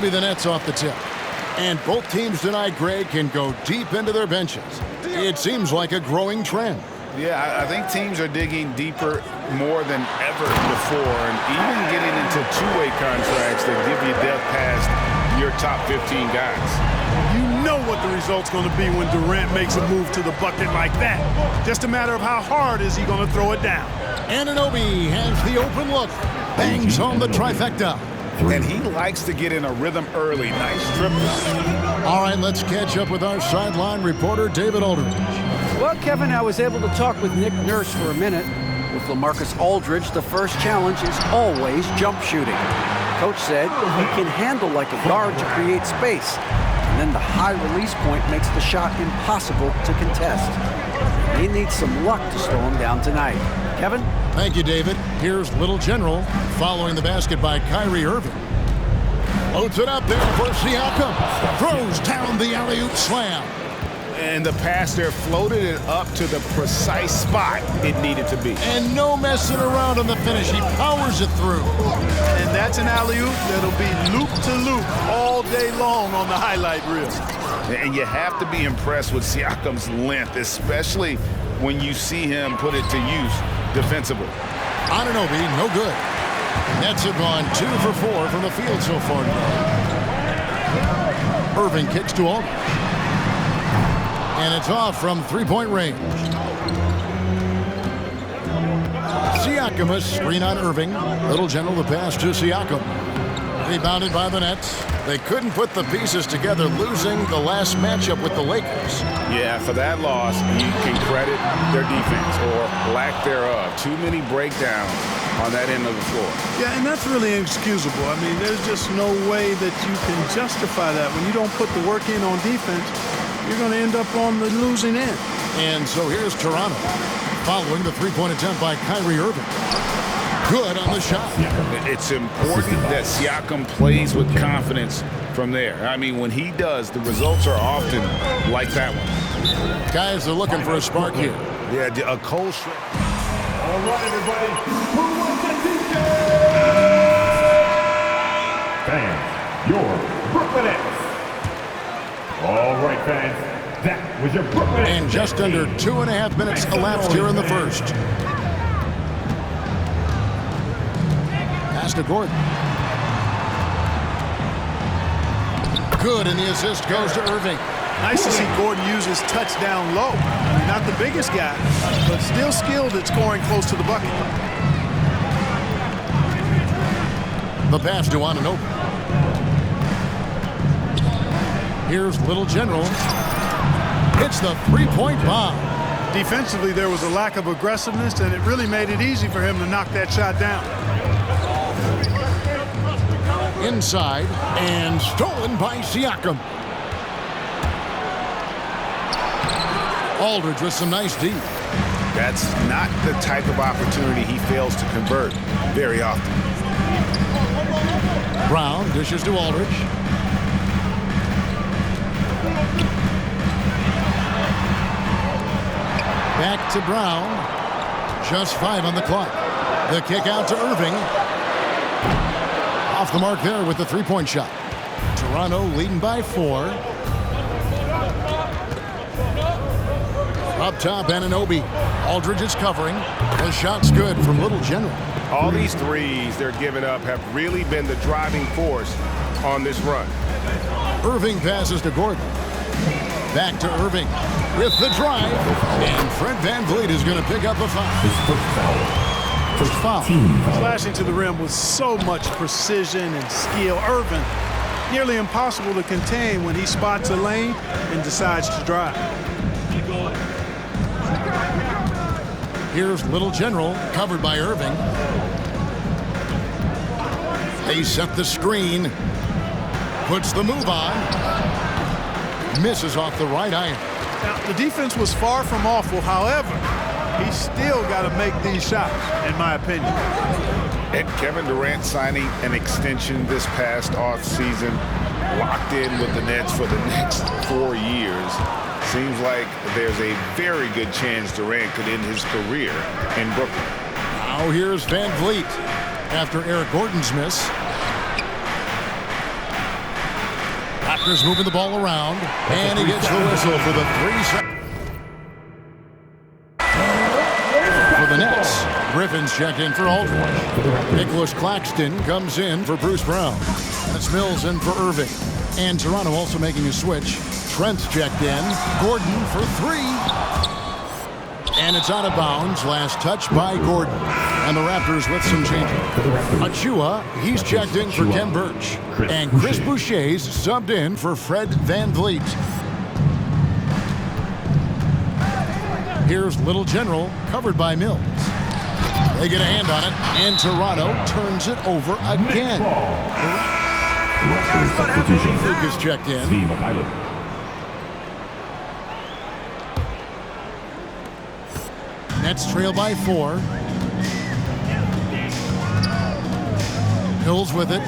be the Nets off the tip. And both teams tonight, Greg, can go deep into their benches. It seems like a growing trend. Yeah, I think teams are digging deeper more than ever before, and even getting into two-way contracts that give you depth past your top 15 guys. You know what the result's going to be when Durant makes a move to the bucket like that. Just a matter of how hard is he going to throw it down. Anunoby has the open look. Bangs home the trifecta. And he likes to get in a rhythm early. Nice dribble. All right, let's catch up with our sideline reporter, David Aldridge. Well, Kevin, I was able to talk with Nick Nurse for a minute. With LaMarcus Aldridge, the first challenge is always jump shooting. Coach said he can handle like a guard to create space. And then the high release point makes the shot impossible to contest. He needs some luck to slow him down tonight. Kevin? Thank you, David. Here's Little General following the basket by Kyrie Irving. Loads it up there for Siakam. Throws down the alley-oop slam. And the pass there floated it up to the precise spot it needed to be. And no messing around on the finish. He powers it through. And that's an alley-oop that'll be loop-to-loop all day long on the highlight reel. And you have to be impressed with Siakam's length, especially when you see him put it to use defensively. Anunoby, no good. Nets have gone 2 for 4 from the field so far tonight. Irving kicks to Aldridge. And it's off from three-point range. Siakam, a screen on Irving. Little General, the pass to Siakam. Rebounded by the Nets. They couldn't put the pieces together, losing the last matchup with the Lakers. Yeah, for that loss, you can credit their defense or lack thereof. Too many breakdowns on that end of the floor. Yeah, and that's really inexcusable. I mean, there's just no way that you can justify that. When you don't put the work in on defense, you're going to end up on the losing end. And so here's Toronto, following the three-point attempt by Kyrie Irving. Good on the shot. It's important that Siakam plays with confidence from there. I mean, when he does, the results are often like that one. Guys are looking for a spark here. Yeah, a cold stretch. All right, everybody. Who wants the fans, your Brooklyn Nets. All right, fans. That was your Brooklyn Nets. And just under 2.5 minutes elapsed here in the first. Pass to Gordon. Good, and the assist goes to Irving. Nice to see Gordon use his touchdown low. I mean, not the biggest guy, but still skilled at scoring close to the bucket. The pass to Anunoby. Here's Little General. It's the three-point bomb. Defensively, there was a lack of aggressiveness, and it really made it easy for him to knock that shot down. Inside, and stolen by Siakam. Aldridge with some nice D. That's not the type of opportunity he fails to convert very often. Brown dishes to Aldridge. Back to Brown. Just 5 on the clock. The kick out to Irving. Off the mark there with the three-point shot. Toronto leading by 4. Up top, Anunoby. Aldridge is covering. The shot's good from Little General. All these threes they're giving up have really been the driving force on this run. Irving passes to Gordon. Back to Irving with the drive. And Fred VanVleet is going to pick up a foul. First foul. Slashing to the rim with so much precision and skill. Irving, nearly impossible to contain when he spots a lane and decides to drive. Here's Little General, covered by Irving. They set the screen. Puts the move on. Misses off the right iron. Now, the defense was far from awful. However, he still got to make these shots, in my opinion. And Kevin Durant signing an extension this past offseason, locked in with the Nets for the next 4 years. Seems like there's a very good chance Durant could end his career in Brooklyn. Now here's VanVleet after Eric Gordon's miss. Raptors moving the ball around, and he gets the whistle for the 3-second. For the Nets, Griffin's checked in for Aldridge. Nicholas Claxton comes in for Bruce Brown. That's Mills in for Irving. And Toronto also making a switch. Trent's checked in. Gordon for 3. And it's out of bounds. Last touch by Gordon. And the Raptors with some changes. Achua, he's checked in for Ken Birch. And Chris Boucher's subbed in for Fred VanVleet. Here's Little General, covered by Mills. They get a hand on it, and Toronto turns it over again. Lucas checked in. Nets trail by 4. Mills with it.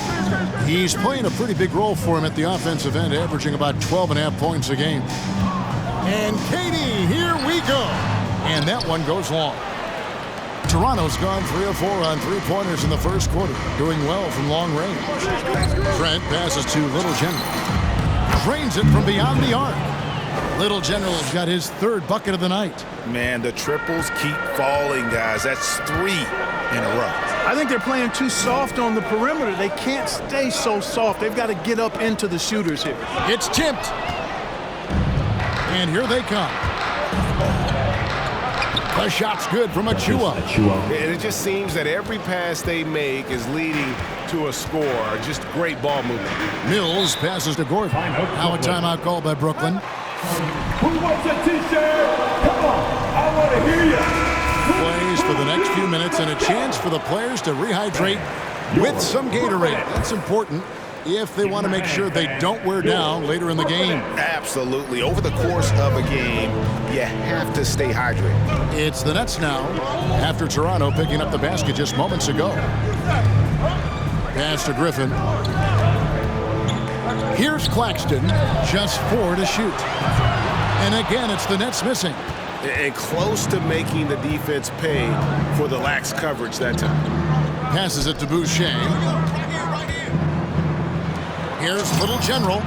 He's playing a pretty big role for him at the offensive end, averaging about 12.5 points a game. And Katie, here we go. And that one goes long. Toronto's gone 3 of 4 on 3-pointers in the first quarter, doing well from long range. Trent passes to Little General. Drains it from beyond the arc. Little General's got his 3rd bucket of the night. Man, the triples keep falling, guys. That's 3 in a row. I think they're playing too soft on the perimeter. They can't stay so soft. They've got to get up into the shooters here. It's tipped. And here they come. The shot's good from Achua. And it just seems that every pass they make is leading to a score. Just great ball movement. Mills passes to Gordon. Now a timeout called by Brooklyn. Who wants a t-shirt? Come on, I want to hear you. Plays for the next few minutes and a chance for the players to rehydrate with some Gatorade. That's important if they want to make sure they don't wear down later in the game. Absolutely. Over the course of a game, you have to stay hydrated. It's the Nets now after Toronto picking up the basket just moments ago. Pass to Griffin. Here's Claxton, just 4 to shoot. And again, it's the Nets missing. And close to making the defense pay for the lax coverage that time. Passes it to Boucher. Here's Little General.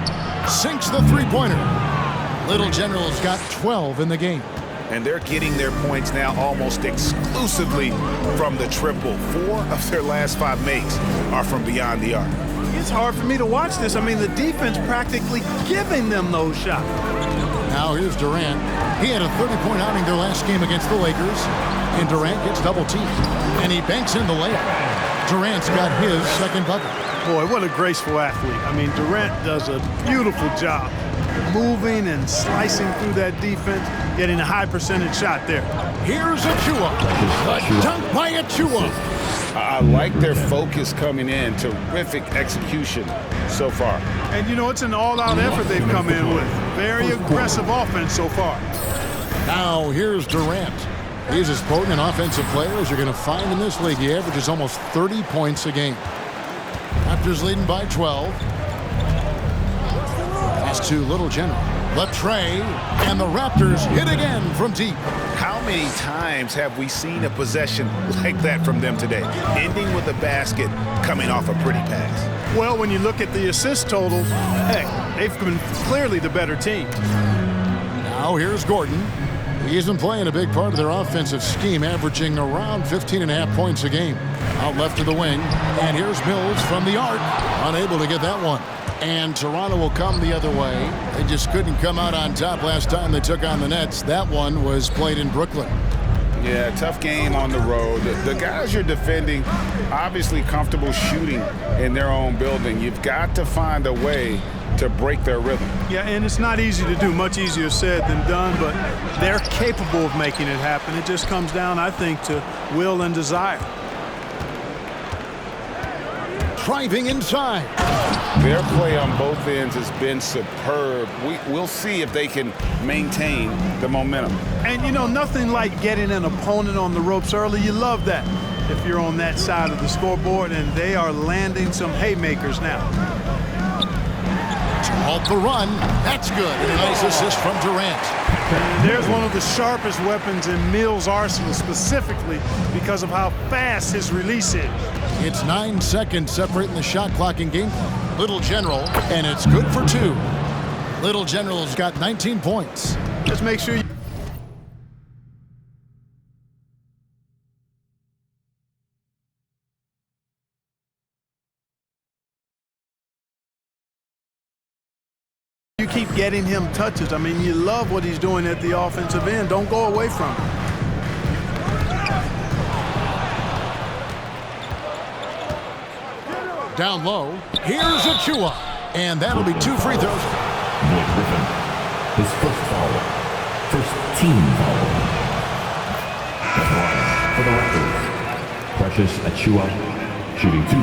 Sinks the 3-pointer. Little General's got 12 in the game. And they're getting their points now almost exclusively from the triple. 4 of their last 5 makes are from beyond the arc. It's hard for me to watch this. I mean, the defense practically giving them those shots. Now here's Durant. He had a 30-point outing their last game against the Lakers. And Durant gets double-teamed. And he banks in the layup. Durant's got his 2nd bucket. Boy, what a graceful athlete. I mean, Durant does a beautiful job moving and slicing through that defense, getting a high percentage shot there. Here's Achua. The dunk by Achua. I like their focus coming in. Terrific execution so far. And, you know, it's an all-out effort they've come in with. Very aggressive offense so far. Now here's Durant. He's as potent an offensive player as you're going to find in this league. He averages almost 30 points a game. Raptors leading by 12. Pass to Little General. The tray, and the Raptors hit again from deep. How many times have we seen a possession like that from them today? Ending with a basket, coming off a pretty pass. Well, when you look at the assist total, heck, they've been clearly the better team. Now here's Gordon. He isn't playing a big part of their offensive scheme, averaging around 15.5 points a game. Out left to the wing, and here's Mills from the arc. Unable to get that one. And Toronto will come the other way. They just couldn't come out on top last time they took on the Nets. That one was played in Brooklyn. Yeah, tough game on the road. The guys you're defending, obviously comfortable shooting in their own building. You've got to find a way to break their rhythm. Yeah, and it's not easy to do. Much easier said than done, but they're capable of making it happen. It just comes down, I think, to will and desire. Driving inside. Their play on both ends has been superb. We'll see if they can maintain the momentum. And, you know, nothing like getting an opponent on the ropes early. You love that if you're on that side of the scoreboard, and they are landing some haymakers now. Off the run. That's good. And a nice assist from Durant. And there's one of the sharpest weapons in Mills' arsenal, specifically because of how fast his release is. It's 9 seconds separating the shot clock and game. Little General, and it's good for 2. Little General's got 19 points. Just make sure you keep getting him touches. I mean, you love what he's doing at the offensive end. Don't go away from it. Down low, here's Achua. And that'll be 2 free throws. Blake Griffin, his first foul. First team foul. That's right. For the Raptors, Precious Achua, shooting 2.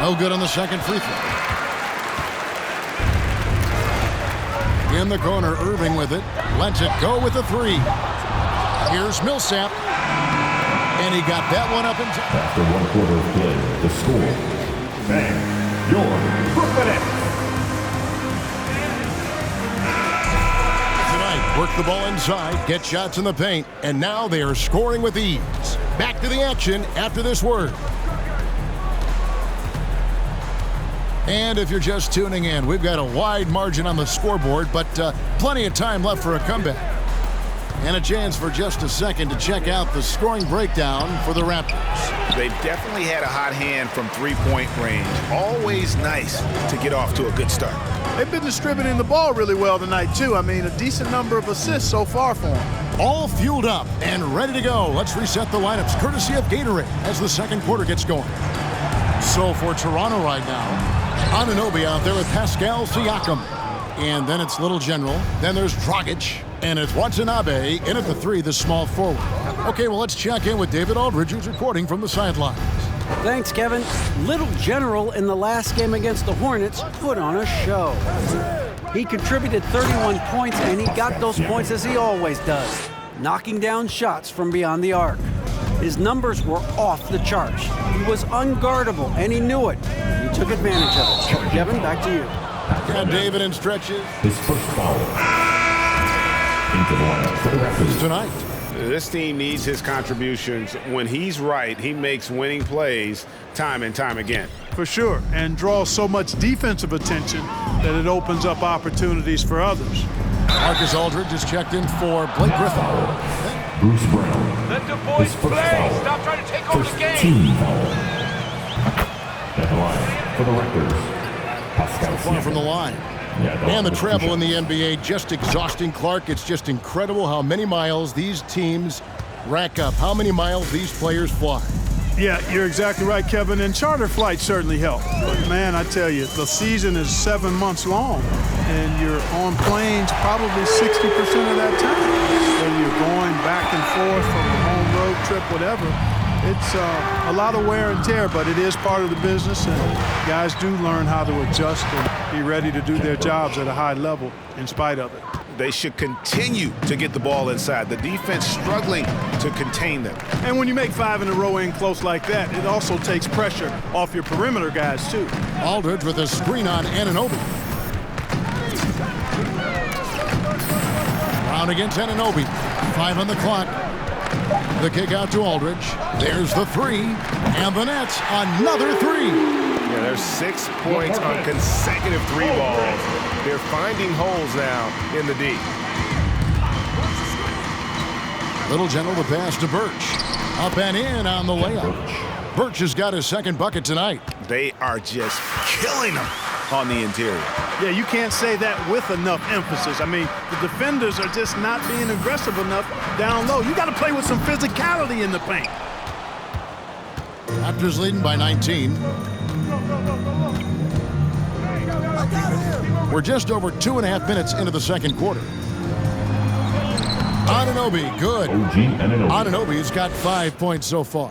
No good on the second free throw. In the corner, Irving with it. Lets it go with a 3. Here's Millsap. And he got that one up in time. After 1 quarter of play, the score. And your Brooklyn Nets. Tonight, work the ball inside, get shots in the paint, and now they are scoring with ease. Back to the action after this word. And if you're just tuning in, we've got a wide margin on the scoreboard, but plenty of time left for a comeback. And a chance for just a second to check out the scoring breakdown for the Raptors. They've definitely had a hot hand from three-point range. Always nice to get off to a good start. They've been distributing the ball really well tonight, too. I mean, a decent number of assists so far for them. All fueled up and ready to go. Let's reset the lineups courtesy of Gatorade as the second quarter gets going. So for Toronto right now, Anunoby out there with Pascal Siakam. And then it's Little General. Then there's Dragic. And it's Watanabe in at the 3, the small forward. Okay, well, let's check in with David Aldridge, who's reporting from the sidelines. Thanks, Kevin. Little General in the last game against the Hornets put on a show. He contributed 31 points, and he got those points as he always does, knocking down shots from beyond the arc. His numbers were off the charts. He was unguardable, and he knew it. He took advantage of it. Kevin, back to you. Got David in stretches. His first foul. Into the lineup for the Raptors Tonight. This team needs his contributions. When he's right, he makes winning plays time and time again. For sure, and draws so much defensive attention that it opens up opportunities for others. Marcus Aldridge is checked in for Blake Griffin. Bruce Brown. Let the His boys first play. foul. Stop trying to take over First the game. team foul. At the line for the Raptors, Pascal Far from the line. And the travel in the NBA, just exhausting, Clark. It's just incredible how many miles these teams rack up, how many miles these players fly. Yeah, you're exactly right, Kevin, and charter flights certainly help. But, man, I tell you, the season is 7 months long, and you're on planes probably 60% of that time. So you're going back and forth from a home road trip, whatever. It's a lot of wear and tear, but it is part of the business, and guys do learn how to adjust and be ready to do their jobs at a high level in spite of it. They should continue to get the ball inside. The defense struggling to contain them. And when you make 5 in a row in close like that, it also takes pressure off your perimeter guys, too. Aldridge with a screen on Anunoby. Brown against Anunoby. 5 on the clock. The kick out to Aldridge. There's the 3. And the Nets, another 3. Yeah, there's 6 points on consecutive 3 balls. They're finding holes now in the D. Little General the pass to Birch. Up and in on the layup. Birch has got his second bucket tonight. They are just killing them on the interior. Yeah, you can't say that with enough emphasis. I mean, the defenders are just not being aggressive enough down low. You got to play with some physicality in the paint. Raptors leading by 19. We're just over 2.5 minutes into the second quarter. Anunoby, good. OG Anunoby. Anunoby's got 5 points so far.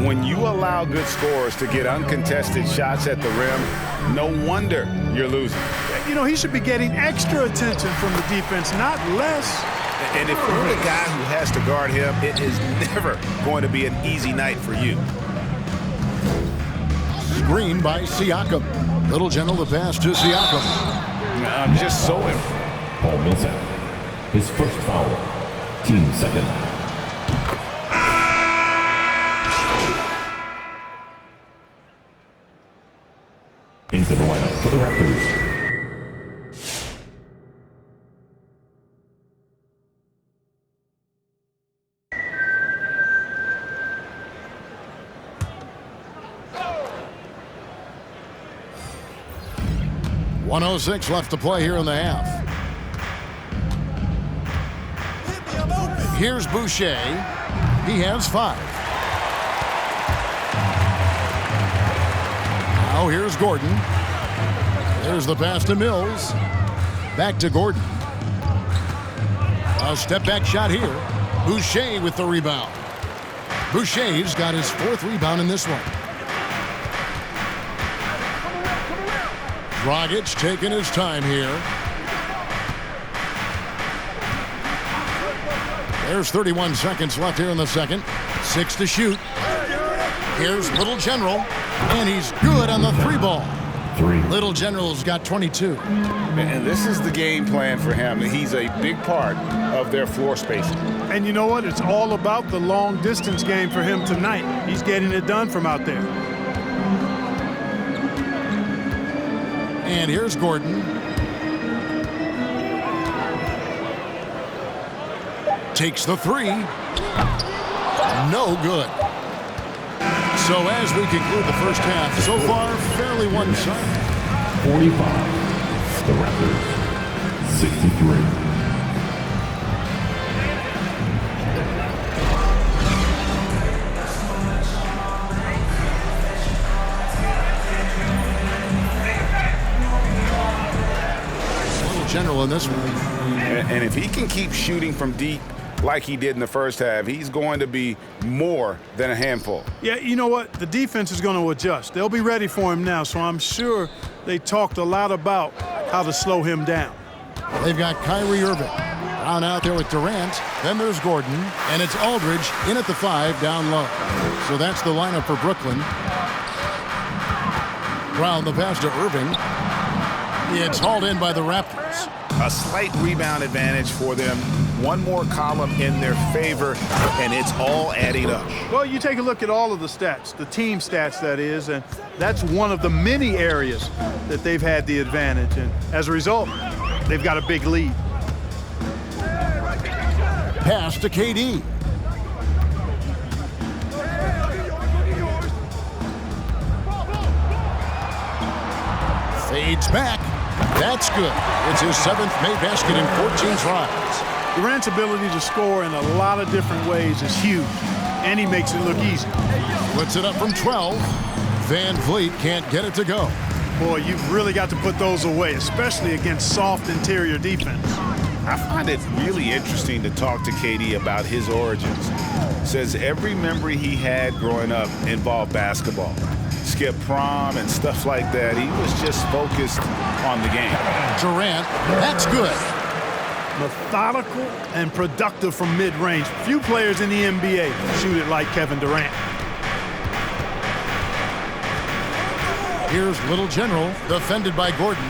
When you allow good scorers to get uncontested shots at the rim, no wonder you're losing. You know, he should be getting extra attention from the defense, not less. And if you're the guy who has to guard him, it is never going to be an easy night for you. Screen by Siakam. Little General the pass to Siakam. I'm just so impressed. Paul Millsap. His first foul. Team second. Into the lineup for the Raptors. .106 left to play here in the half. Here's Boucher. He has 5. Now here's Gordon. There's the pass to Mills. Back to Gordon. A step back shot here. Boucher with the rebound. Boucher's got his 4th rebound in this one. Dragic taking his time here. There's 31 seconds left here in the second. 6 to shoot. Here's Little General, and he's good on the 3-ball. Little General's got 22. And this is the game plan for him. He's a big part of their floor spacing. And you know what? It's all about the long distance game for him tonight. He's getting it done from out there. And here's Gordon. Takes the 3. No good. So as we conclude the first half, so far, fairly one-sided. 45. The Raptors. 63. General in this one. And if he can keep shooting from deep like he did in the first half, he's going to be more than a handful. Yeah, you know what? The defense is going to adjust. They'll be ready for him now, so I'm sure they talked a lot about how to slow him down. They've got Kyrie Irving. Brown out there with Durant. Then there's Gordon. And it's Aldridge in at the 5 down low. So that's the lineup for Brooklyn. Brown the pass to Irving. It's hauled in by the Raptors. A slight rebound advantage for them. One more column in their favor, and it's all adding up. Well, you take a look at all of the stats, the team stats, that is, and that's one of the many areas that they've had the advantage. And as a result, they've got a big lead. Pass to KD. Fades back. That's good. It's his 7th made basket in 14 tries. Durant's ability to score in a lot of different ways is huge, and he makes it look easy. Puts it up from 12. Van Vliet can't get it to go. Boy, you've really got to put those away, especially against soft interior defense. I find it really interesting to talk to KD about his origins. Says every memory he had growing up involved basketball. Skip prom and stuff like that. He was just focused on the game. Durant, that's good. Methodical and productive from mid-range. Few players in the NBA shoot it like Kevin Durant. Here's Little General, defended by Gordon.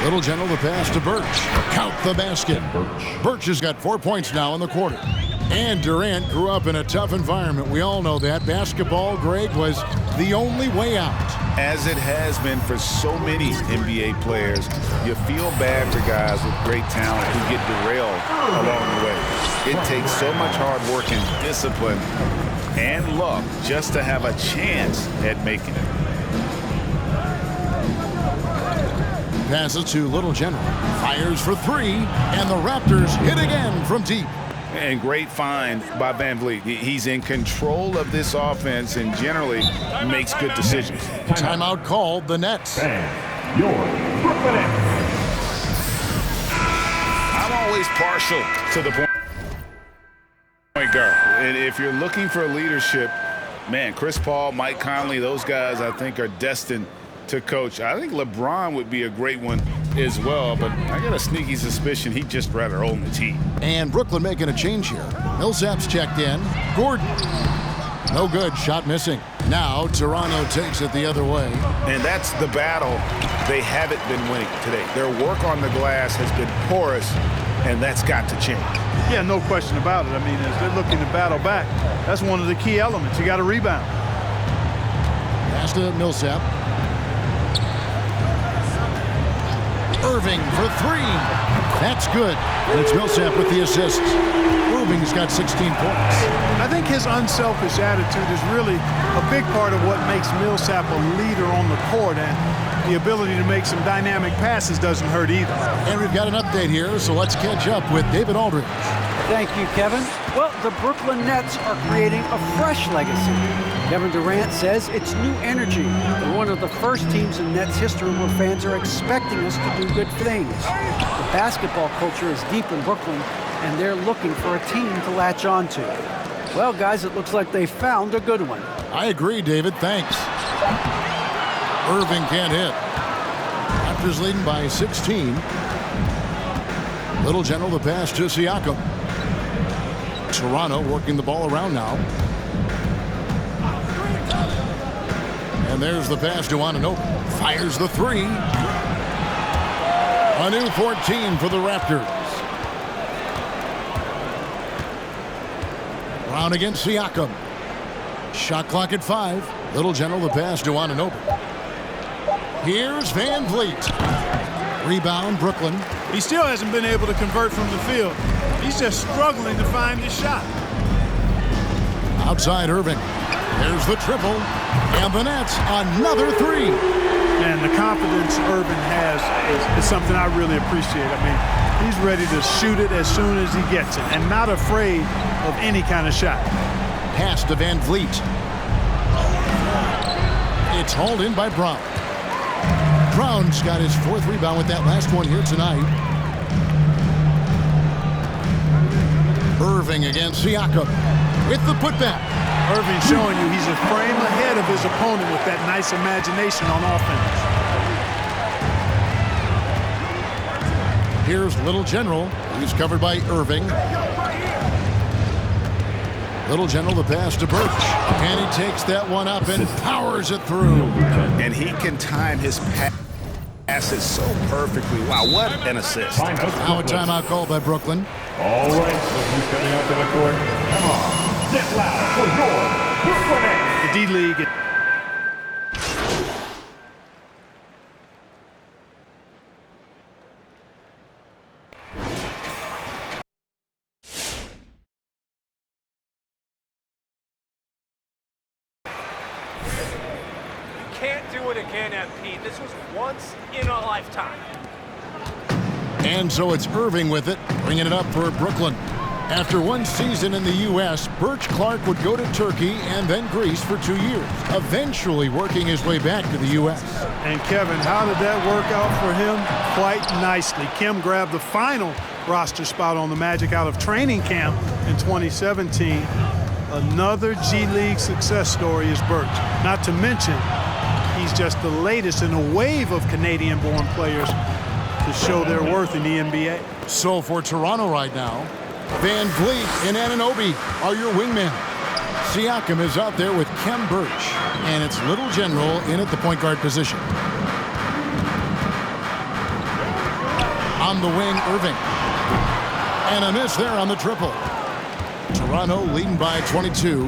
Little General the pass to Birch. Count the basket. Birch has got 4 points now in the quarter. And Durant grew up in a tough environment. We all know that. Basketball, Greg, was the only way out. As it has been for so many NBA players, you feel bad for guys with great talent who get derailed along the way. It takes so much hard work and discipline and luck just to have a chance at making it. Passes to Little General. Fires for 3, and the Raptors hit again from deep. And great find by Van Vliet. He's in control of this offense and generally makes good decisions. Timeout called, the Nets. Your Brooklyn Nets. I'm always partial to the point guard. And if you're looking for leadership, man, Chris Paul, Mike Conley, those guys I think are destined to coach. I think LeBron would be a great one as well, but I got a sneaky suspicion he'd just rather own the team. And Brooklyn making a change here. Millsap's checked in. Gordon. No good. Shot missing. Now Toronto takes it the other way. And that's the battle they haven't been winning today. Their work on the glass has been porous, and that's got to change. Yeah, no question about it. I mean, as they're looking to battle back, that's one of the key elements. You got to rebound. Pass to Millsap. Irving for three. That's good. And it's Millsap with the assist. Irving's got 16 points. I think his unselfish attitude is really a big part of what makes Millsap a leader on the court, and the ability to make some dynamic passes doesn't hurt either. And we've got an update here, so let's catch up with David Aldridge. Thank you, Kevin. Well, the Brooklyn Nets are creating a fresh legacy. Kevin Durant says it's new energy. They're one of the first teams in Nets history where fans are expecting us to do good things. The basketball culture is deep in Brooklyn, and they're looking for a team to latch on to. Well, guys, it looks like they found a good one. I agree, David. Thanks. Irving can't hit. Raptors leading by 16. Little General the pass to Siakam. Toronto working the ball around now. And there's the pass to Anunoby. Fires the three. A new 14 for the Raptors. Brown against Siakam. Shot clock at 5. Little General the pass to Anunoby. Here's Van Vliet. Rebound, Brooklyn. He still hasn't been able to convert from the field. He's just struggling to find his shot. Outside Irving. There's the triple. And the Nets, another three. And the confidence Irving has is something I really appreciate. I mean, he's ready to shoot it as soon as he gets it and not afraid of any kind of shot. Pass to Van Vliet. It's hauled in by Brown. Brown's got his 4th rebound with that last one here tonight. Irving against Siakam with the putback. Irving showing you he's a frame ahead of his opponent with that nice imagination on offense. Here's Little General. He's covered by Irving. Little General the pass to Birch. And he takes that one up and powers it through. And he can time his passes so perfectly. Wow, what an assist. Now a timeout called by Brooklyn. All right, so who's coming out to the court? Come on, get loud for your Brooklyn Nets. The D-League. Can't do it again, MP. This was once in a lifetime. And so it's Irving with it, bringing it up for Brooklyn. After one season in the U.S., Birch Clark would go to Turkey and then Greece for 2 years, eventually working his way back to the U.S. And Kevin, how did that work out for him? Quite nicely. Kim grabbed the final roster spot on the Magic out of training camp in 2017. Another G-League success story is Birch. Not to mention, he's just the latest in a wave of Canadian-born players to show their worth in the NBA. So for Toronto right now, Van Vliet and Anunoby are your wingmen. Siakam is out there with Kem Birch, and it's Little General in at the point guard position. On the wing, Irving. And a miss there on the triple. Toronto leading by 22.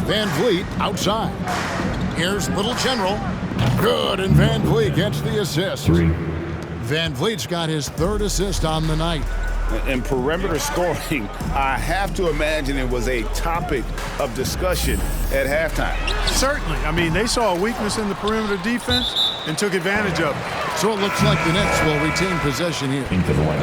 Van Vliet outside. Here's Little General. Good, and Van Vliet gets the assist. Van Vliet's got his 3rd assist on the night. And perimeter scoring, I have to imagine it was a topic of discussion at halftime. Certainly. I mean, they saw a weakness in the perimeter defense and took advantage of it. So it looks like the Nets will retain possession here.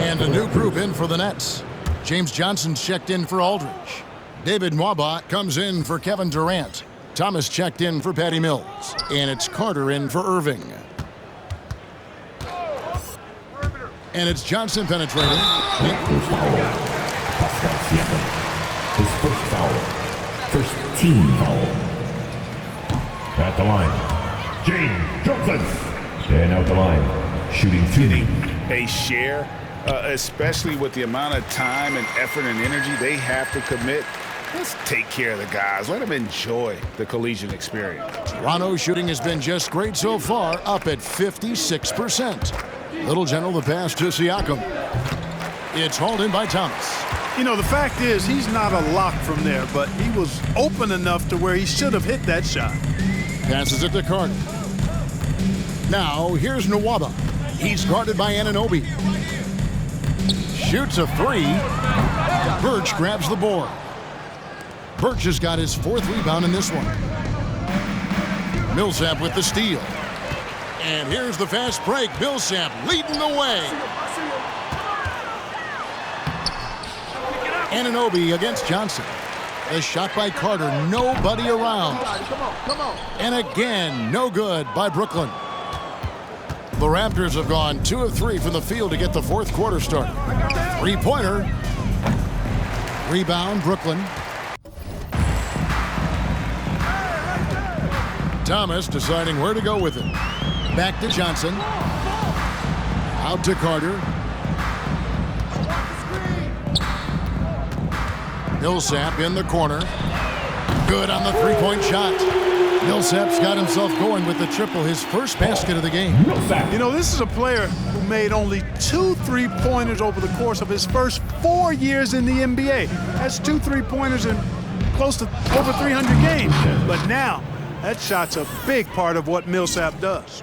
And a new group in for the Nets. James Johnson's checked in for Aldridge. David Nwaba comes in for Kevin Durant. Thomas checked in for Patty Mills. And it's Carter in for Irving. And it's Johnson penetrating. First foul. Pascal Siakam. His first foul. First team foul. At the line, James Johnson. And out the line, shooting 2. A share, especially with the amount of time and effort and energy they have to commit. Let's take care of the guys. Let them enjoy the collegiate experience. Toronto shooting has been just great so far, up at 56%. Little General the pass to Siakam. It's hauled in by Thomas. You know, the fact is he's not a lock from there, but he was open enough to where he should have hit that shot. Passes it to Carter. Now here's Nwaba. He's guarded by Anunoby. Shoots a three. Birch grabs the board. Birch has got his 4th rebound in this one. Millsap with the steal. And here's the fast break. Millsap leading the way. Anunoby against Johnson. The shot by Carter, nobody around. And again, no good by Brooklyn. The Raptors have gone 2 of 3 from the field to get the 4th quarter started. 3-pointer. Rebound, Brooklyn. Thomas deciding where to go with it. Back to Johnson. Out to Carter. Millsap in the corner. Good on the 3-point shot. Millsap's got himself going with the triple, his first basket of the game. You know, this is a player who made only 2 3-pointers over the course of his first 4 years in the NBA. That's 2 3-pointers in close to over 300 games. But now, that shot's a big part of what Millsap does.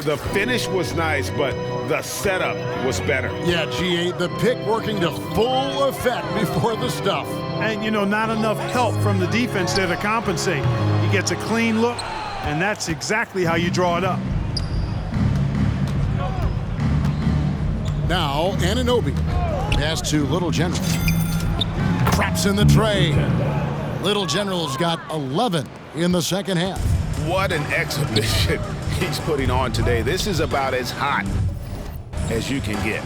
The finish was nice, but the setup was better. Yeah, G8, the pick working to full effect before the stuff. And, you know, not enough help from the defense there to compensate. He gets a clean look, and that's exactly how you draw it up. Now, Anunoby. Pass to Little General. Traps in the tray. Little General's got 11 in the second half. What an exhibition he's putting on today. This is about as hot as you can get.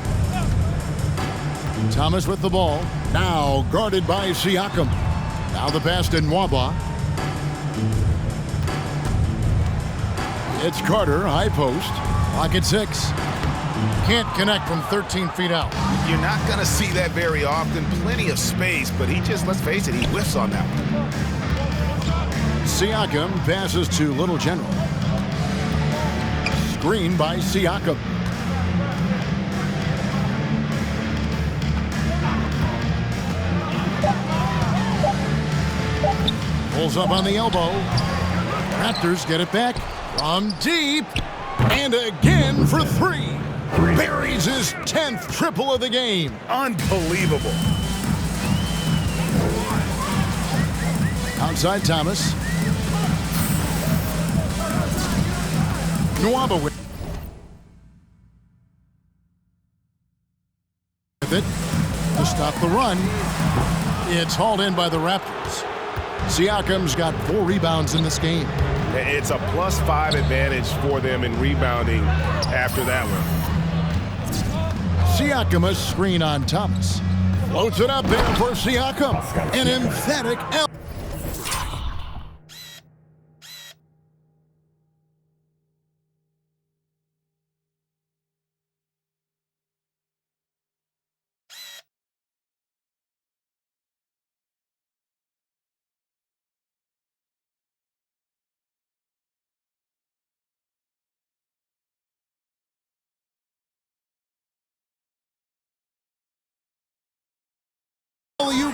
Thomas with the ball. Now guarded by Siakam. Now the pass to Nwaba. It's Carter, high post. Pocket 6. Can't connect from 13 feet out. You're not going to see that very often. Plenty of space, but he just, let's face it, he whiffs on that one. Siakam passes to Little General. Screen by Siakam. Pulls up on the elbow. Raptors get it back from deep. And again for 3. Buries his 10th triple of the game. Unbelievable. Outside Thomas. Nwaba with it to stop the run. It's hauled in by the Raptors. Siakam's got 4 rebounds in this game. It's a +5 advantage for them in rebounding after that one. Siakam a screen on Thomas. Floats it up there for Siakam. An emphatic L.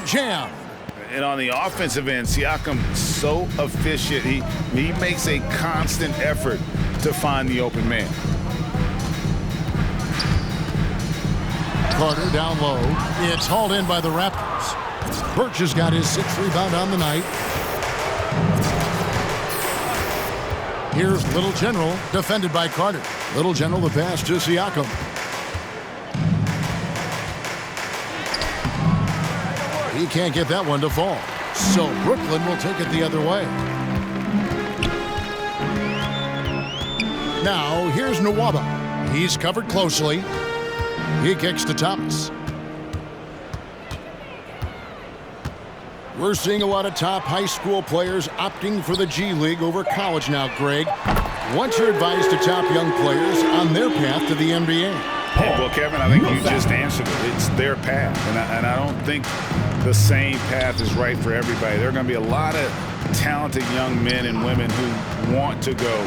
Jam. And on the offensive end, Siakam so efficient. He makes a constant effort to find the open man. Carter down low. It's hauled in by the Raptors. Birch has got his 6th rebound on the night. Here's Little General, defended by Carter. Little General the pass to Siakam. He can't get that one to fall. So Brooklyn will take it the other way. Now here's Nwaba. He's covered closely. He kicks to Thomas. We're seeing a lot of top high school players opting for the G League over college now, Greg. What's your advice to top young players on their path to the NBA? Well, Kevin, I think you just answered it. It's their path, and I don't think the same path is right for everybody. There are going to be a lot of talented young men and women who want to go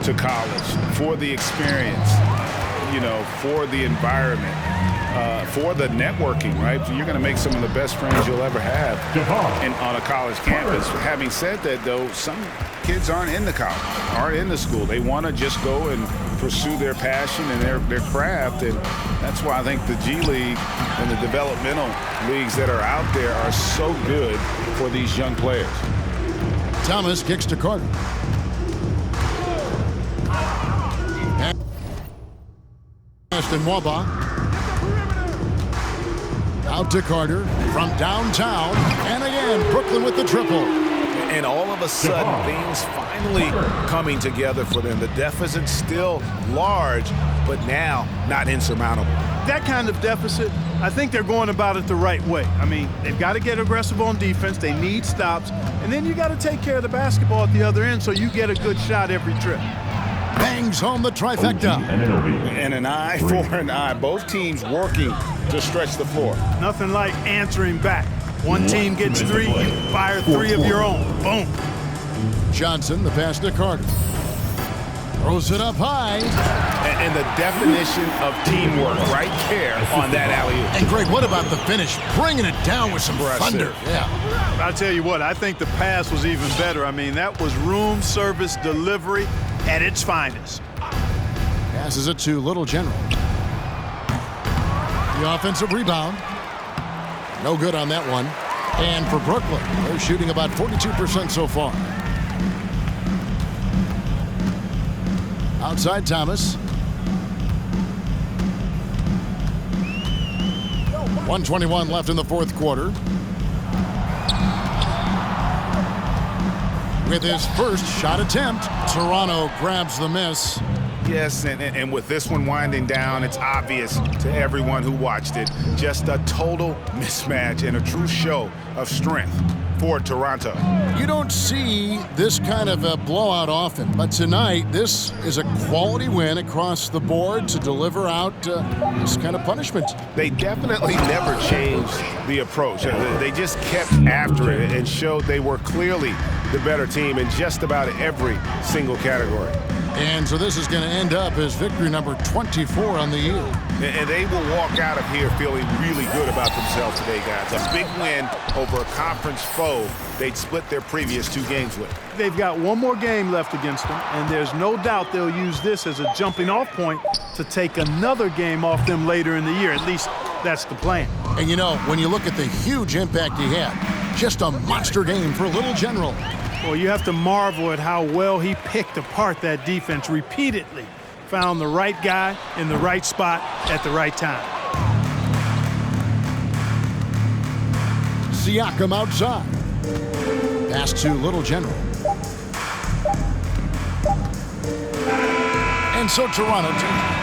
to college for the experience. for the environment, for the networking, right? You're going to make some of the best friends you'll ever have on a college campus. Having said that, though, some kids aren't in the college, aren't in the school. They want to just go and pursue their passion and their craft, and that's why I think the G League and the developmental leagues that are out there are so good for these young players. Thomas kicks to Carter. Aston Waba. Out to Carter from downtown, and again Brooklyn with the triple. And all of a sudden, things finally coming together for them. The deficit's still large, but now not insurmountable. That kind of deficit, I think they're going about it the right way. I mean, they've got to get aggressive on defense. They need stops. And then you got to take care of the basketball at the other end so you get a good shot every trip. Bangs home the trifecta. And an eye for an eye. Both teams working to stretch the floor. Nothing like answering back. One team gets 3, you fire 3 of your own. Boom. Johnson, the pass to Carter. Throws it up high. And the definition of teamwork right there on that alley-oop. And Greg, what about the finish? Bringing it down with some thunder. Yeah. I'll tell you what, I think the pass was even better. I mean, that was room service delivery at its finest. Passes it to Little General. The offensive rebound. No good on that one. And for Brooklyn, they're shooting about 42% so far. Outside Thomas. 1:21 left in the fourth quarter. With his first shot attempt, Toronto grabs the miss. Yes, and with this one winding down, it's obvious to everyone who watched it. Just a total mismatch and a true show of strength for Toronto. You don't see this kind of a blowout often, but tonight this is a quality win across the board to deliver out this kind of punishment. They definitely never changed the approach. They just kept after it and showed they were clearly the better team in just about every single category. And so this is going to end up as victory number 24 on the year. And they will walk out of here feeling really good about themselves today, guys. A big win over a conference foe they'd split their previous 2 games with. They've got one more game left against them, and there's no doubt they'll use this as a jumping-off point to take another game off them later in the year. At least that's the plan. And you know, when you look at the huge impact he had, just a monster game for Little General. Well, you have to marvel at how well he picked apart that defense repeatedly. Found the right guy in the right spot at the right time. Siakam outside. Pass to Little General. And so Toronto takes it.